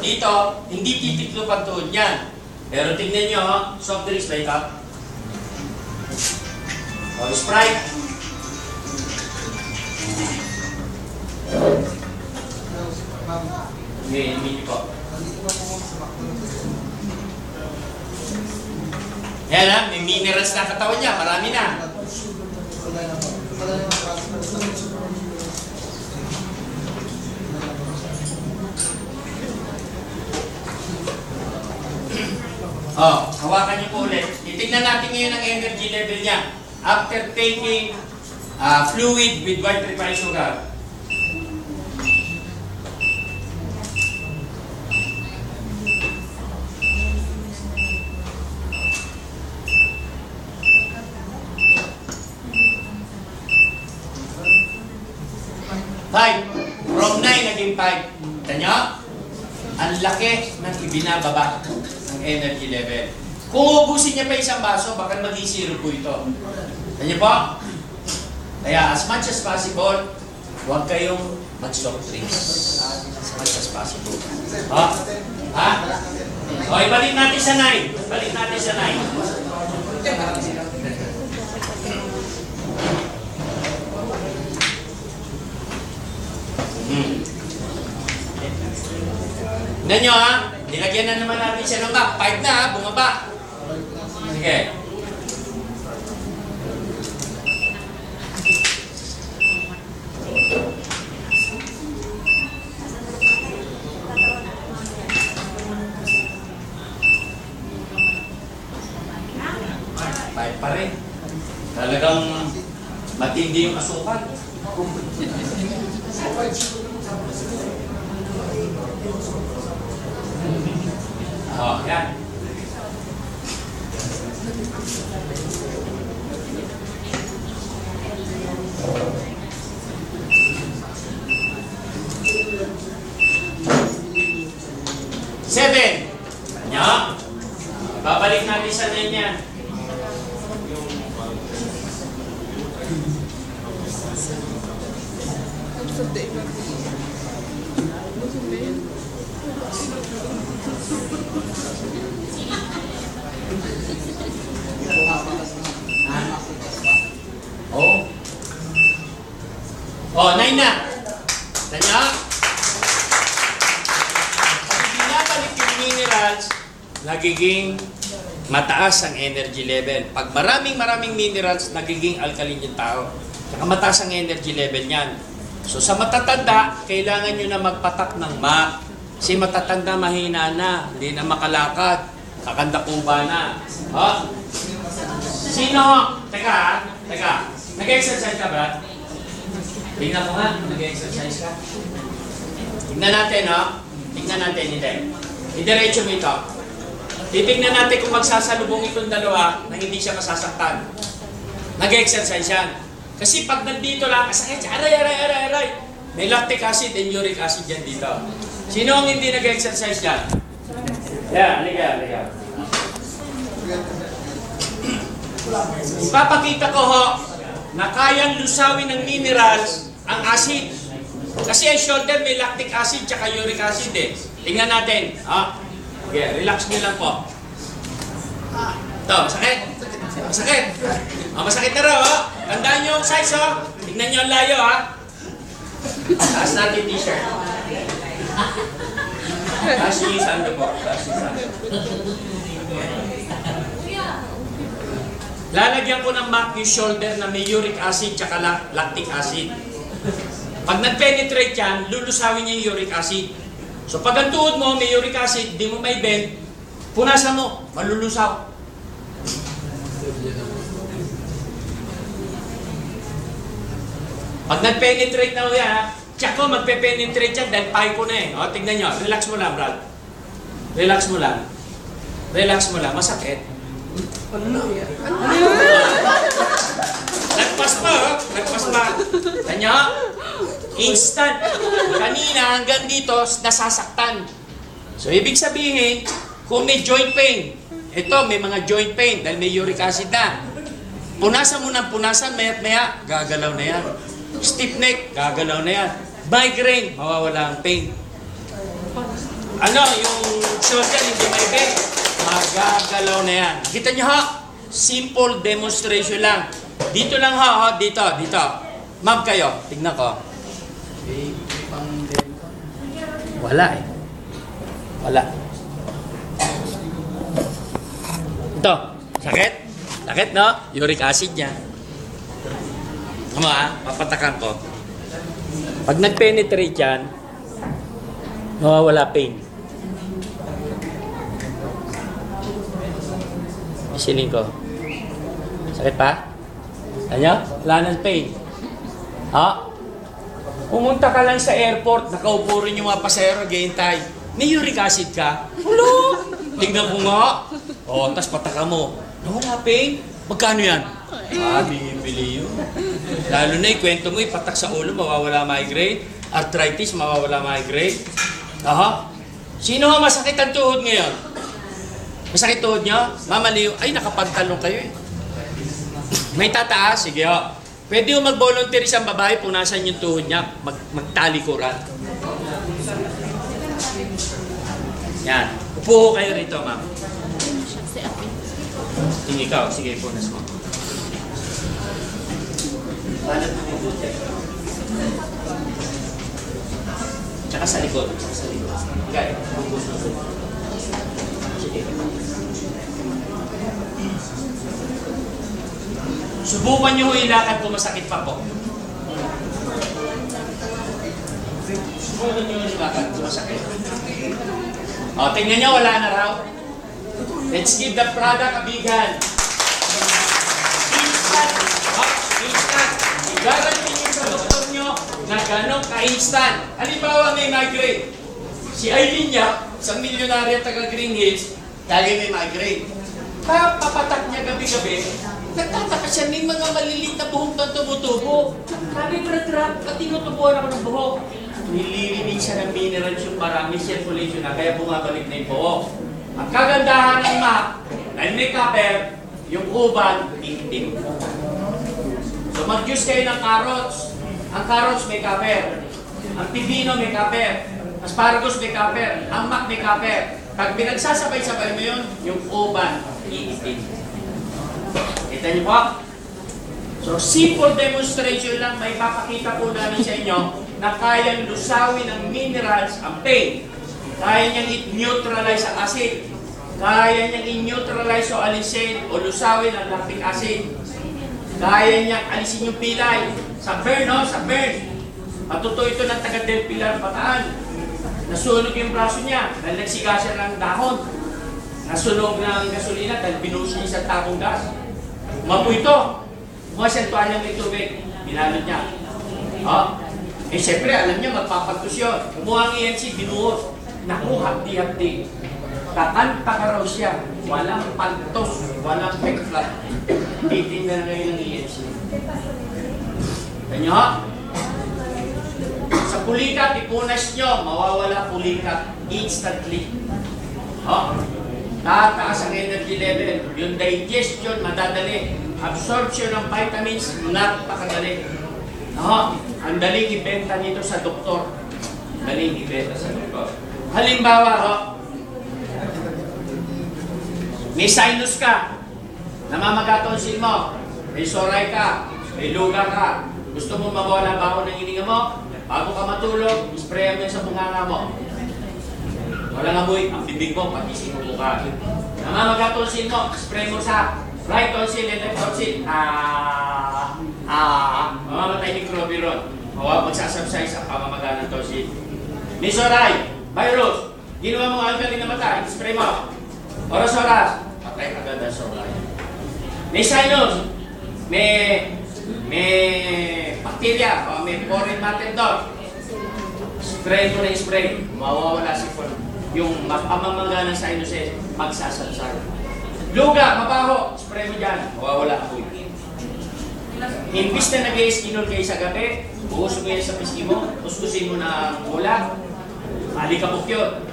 dito, hindi titiklo pag tuhod niyan. Pero tingnan nyo, soft drinks ba ito? O, Sprite. Hindi po. Yan ha, may minerals na katawan niya, marami na. Oh, hawakan niyo po ulit. Titignan natin ngayon ang energy level niya after taking fluid with white refined sugar. Five. From 9 naging 5. Kita nyo? Ang laki ng ibinababa ng energy level. Kung ubusin niya pa isang baso, baka maging zero po ito. Kita nyo po? Kaya as much as possible, huwag kayong mag-soft drinks. As much as possible. Ha? Ha? O, ibalik natin sa 9. Balik natin sa 9. Tignan nyo ha, nilagyan na naman natin siya ng back. 5 na ha, bumaba. Sige. Five pa rin. Talagang matindi yung asukal. Oh, yan. Seven. Kanya. Babalik natin sa 9 yan. Oh. Oh, 9 na. Tanya. Pag binabalik yung minerals, nagiging mataas ang energy level. Pag maraming minerals, nagiging alkaline yung tao. Saka mataas ang energy level niyan. So sa matatanda, kailangan nyo na magpatak ng MAC. Kasi matatanda, mahina na, hindi na makalakad, kakanda kuba na. Oh. Sino? Teka. Nag-exercise ka, Brad? Tingnan mo nga, nag-exercise ka. Tingnan natin, no? Tingnan natin, hindi. Idiretso mo ito. Titignan natin kung magsasalubong itong dalawa na hindi siya masasaktan. Nag-exercise yan. Kasi pag nandito lang, kasakit siya, aray. May lactic acid and uric acid yan dito. Sino ang hindi nag-exercise yan? Yan, halika. Ipapakita ko ho na kayang lusawin ng minerals ang acid. Kasi ang shoulder may lactic acid tsaka uric acid eh. Tingnan natin. Okay, relax nyo lang po. Ito, masakit? Masakit? Masakit na raw, Tandaan nyo yung size, Tingnan nyo ang layo, Taas natin t-shirt. Taas nyo yung sando po. Lalagyan ko ng MAC yung shoulder na may uric acid tsaka lactic acid. Pag nag-penetrate yan, lulusawin niya yung uric acid. So pag ang tuhod mo may uric acid, di mo may bend, punasan mo, malulusaw. Pag nag-penetrate na yan, tsak ko magpe-penetrate yan dahil pahay ko na eh. O, tignan nyo, relax mo lang, Brad. Relax mo lang, masakit. Nagpas pa. Kanya, instant. Kanina hanggang dito, nasasaktan. So, ibig sabihin, kung may joint pain, ito, may mga joint pain dahil may uric acid na. Punasan mo ng punasan, maya, gagalaw na yan. Stiff neck, gagalaw na yan. Migraine, mawawala ang pain. yung shoulder, hindi may bend, magagalaw na yan. Nakita nyo ha? Simple demonstration lang. Dito lang ha, dito. Ma'am kayo, tignan ko. Wala eh. Wala. Ito, sakit? Sakit no? Uric acid yan. Ano papatakan ko. Pag nag-penetrate yan, mawawala pain. Isiling ko. Sakit pa? Ano? Wala ng pain. Ha? Pumunta ka lang sa airport, nakaupo rin yung mga pasahero, gahintay. May uric acid ka? Hello? Tingnan ko nga. Tas pataka mo. Wala pain? Magkano yan? Bibili yun. Lalo na ikwento mo, ipatak sa ulo, mawawala migraine. Arthritis, mawawala migraine. Sino ang masakit ang tuhod ngayon? Masakit tuhod nyo? Mamaliw. Ay, nakapantalong kayo eh. May tataas? Sige ho. Pwede yung mag-volunteer isang babae kung nasan yung tuhod niya, magtalikuran. Yan. Upo ho kayo rito, ma'am. Tingin ikaw. Sige, punas mo. Tsaka sa likod. Okay. Sige. Subukan nyo ilakad kung masakit pa po. Subukan nyo ilakad kung masakit. Tingnan nyo, wala na raw. Let's give the product a big hand. Instant. Instant. I-guarantee nyo sa doktor nyo na gano'ng ka-instant. Halimbawa may migraine. Si Aileen niya, sa milyonarya taga Green Hills, dahil may migraine. Papatak niya gabi-gabi, nagtataka siya, may mga malilit na buhok na tumutubo. Sabi, brad, tinutubuan ako ng buhok. Nililinig siya ng minerals yung marami circulation na, kaya bumabalik na yung buhok. Ang kagandahan ng MAC, dahil may copper, yung uban, itim. So mag-use kayo ng carrots. Ang carrots may copper. Ang pipino may copper. Asparagus may copper. Ang MAC may copper. Pag pinagsasabay-sabay mo yun, yung uban, iitim. Kita niyo po? So, simple demonstration lang, may papakita po namin sa inyo na kayang lusawin ng minerals ang pain. Kaya niyang i-neutralize ang acid. Kaya niyang i-neutralize o alisin o lusawin ang lactic acid. Kaya niyang alisin yung pilay. Sa burn, no? Sa burn. Matuto ito ng taga Del Pilar, Bataan. Nasunog yung braso niya dahil nagsiga siya ng dahon. Nasunog ng gasolina dahil binuhos niya isang takong gas. Umapoy ito. Kumuha siyang tuwalya may tubig. Binalot niya. Siyempre, alam niya, magpapagus yun. Kumuha ang ENC, binuhos. Naku, hapdi-hapdi. Kakanta ka raw siya. Walang pantos, walang peklat. Titingnan na ngayon ng ENC. Kanya ha? Sa pulikat, ipunas nyo, mawawala pulikat instantly. Tataas ang energy level. Yung digestion, madadali. Absorption ng vitamins, napakadali. Ang daling ibenta nito sa doktor. Daling ibenta sa doktor. Halimbawa, may sinus ka, namamagatonsil mo, may soray ka, may lugar ka, gusto mo mawala baho ng hininga mo, bago ka matulog, spray mo yan sa bunganga mo. Walang amoy, ang bibig mo, pati sinubo ka. Namamagatonsil mo, spray mo sa right tonsil and left tonsil. Mamamatay microbe ron. Magsasubside ang pamamaga ng tonsil. May soray, virus, ginawa mo alkaline na mata, spray mo. Oras-oras, patay agad ang soray. May sinus, may bacteria, o may foreign matter doon. Spray mo na spray, mawawala si yung pamamaga ng sinuses, magsasabsay. Luga, mabaho, spray mo dyan, mawawala apoy. Imbis na nag-i-eskinol kayo sa gabi, buhos mo yan sa piski mo, kuskusin mo na mula, malikabok yun.